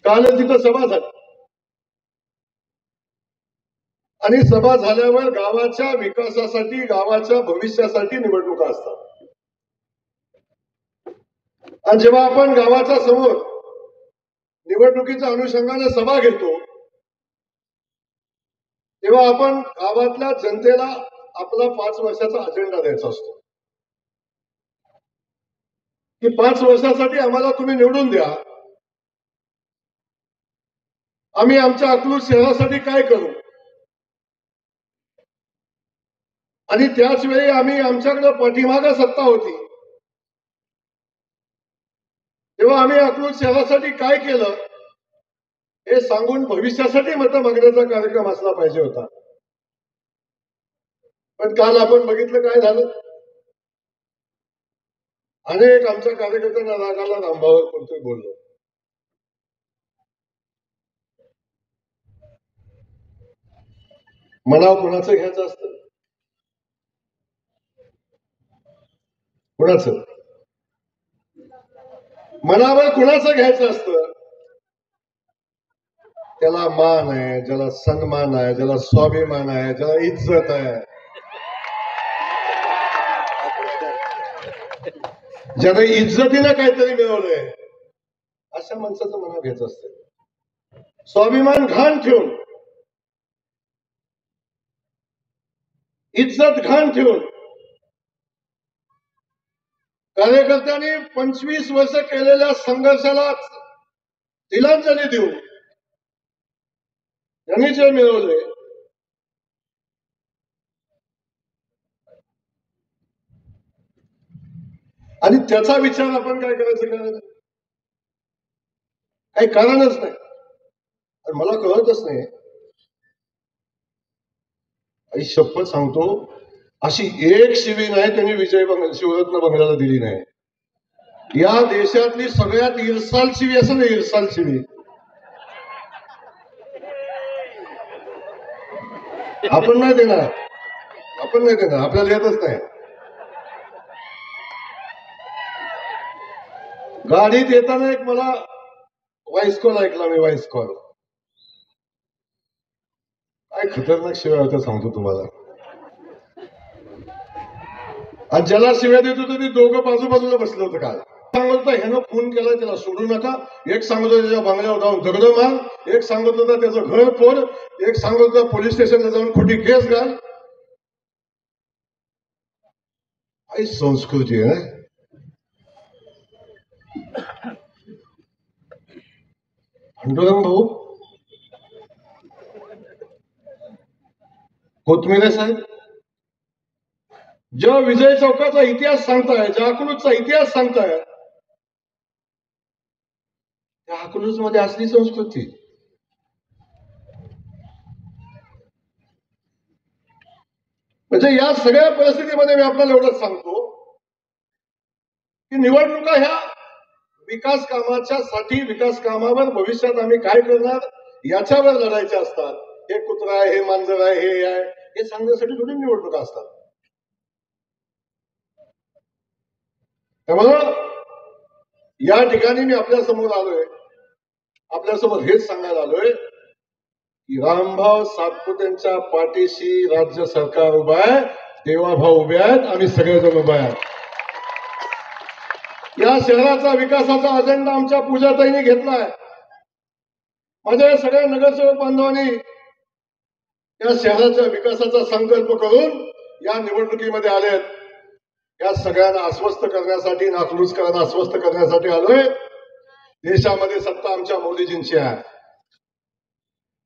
कालच तिथं सभा झाली आणि सभा झाल्यावर गावाच्या विकासासाठी गावाच्या भविष्यासाठी निवडणुका असतात आणि जेव्हा आपण गावाच्या समोर निवडणुकीच्या अनुषंगाने सभा घेतो तेव्हा आपण गावातल्या जनतेला आपला 5 वर्षाचा अजेंडा द्यायचा असतो की 5 वर्षासाठी आम्हाला तुम्ही निवडून द्या, आम्ही आमच्या अकलूज शहरासाठी काय करू आणि त्याच वेळी आम्ही आमच्याकडे पाठीमागे सत्ता होती तेव्हा आम्ही अकलूज शहरासाठी काय केलं हे सांगून भविष्यासाठी मतं मागण्याचा कार्यक्रम असला पाहिजे होता. पण काल आपण बघितलं काय झालं. अनेक आमच्या कार्यकर्त्यांना रागाला रामभावर कोणतरी बोललो. मनावर कुणाचं घ्यायचं असतं, कुणाचं मनावर कुणाचं घ्यायचं असतं. त्याला मान आहे, ज्याला सन्मान आहे, ज्याला स्वाभिमान आहे, ज्याला इज्जत आहे, ज्याने इज्जतीनं काहीतरी मिळवलंय अशा माणसाचं मनावर घ्यायचं असतं. स्वाभिमान घाण ठेवून, इज्जत घाण ठेवून कार्यकर्त्यांनी 25 वर्ष केलेल्या संघर्षाला तिलांजली देऊन त्यांनी जे मिळवले आणि त्याचा विचार आपण काय करायचं, काही कारणच नाही. आणि मला कळतच नाही, आई शपथ सांगतो अशी एक शिवी नाही त्यांनी शिवरत्न बंगल्याला दिली नाही. या देशातली सगळ्यात इरसाल शिवी असं नाही, इरसाल शिवी आपण नाही देणार, आपण नाही देणार, आपल्याला येतच नाही. गाडीत येताना एक मला व्हॉइस कॉल ऐकला मी, व्हॉइस कॉल काय खतरनाक शिव्या होत्या सांगतो तुम्हाला. आणि ज्याला शिव्या देत होतो ते दोघं बाजूबाजूला बसलं होतं. काल सांगत होता ह्यानं फोन केला त्याला सोडू नका, एक सांगत होता त्याच्या बंगल्यावर जाऊन दगड मार, एक सांगत होता त्याचं घर फोड, एक सांगत होता पोलीस स्टेशनला जाऊन खोटी केस घाल. काही संस्कृती आहे. पांडुरंग भाऊ कोथमिरे साहेब जेव्हा विजय चौकाचा इतिहास सांगताय, ज्या अकलूजचा इतिहास सांगताय, त्या अकलूज मध्ये असली संस्कृती म्हणजे या सगळ्या परिस्थितीमध्ये मी आपल्याला एवढंच सांगतो की निवडणुका ह्या विकास कामाच्या साठी, विकास कामावर भविष्यात आम्ही काय करणार याच्यावर लढायचे असतात. हे कुत्रा आहे, हे मांजर आहे, हे आहे, हे सांगण्यासाठी थोडी निवडणुका असतात. त्यामुळं या ठिकाणी मी आपल्या समोर आलोय, आपल्यासमोर हेच सांगायला आलोय की रामभाऊ सातपुतेंच्या पाठीशी राज्य सरकार उभा आहे, देवाभाऊ उभे आहेत, आम्ही सगळेजण उभे आहेत. या शहराचा विकासाचा अजेंडा आमच्या पूजाताईंनी घेतलाय. माझ्या सगळ्या नगरसेवक बांधवांनी या शहराच्या विकासाचा संकल्प करून या निवडणुकीमध्ये आलेत. या सगळ्यांना आश्वस्त करण्यासाठी, अकलूजकरांना आश्वस्त करण्यासाठी आलोय. देशामध्ये सत्ता आमच्या मोदीजींची आहे,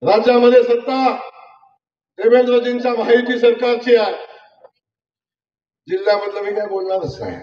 राज्यामध्ये सत्ता देवेंद्रजींच्या महायुती सरकारची आहे. जिल्ह्यामधलं मी काय बोलणारच नाही.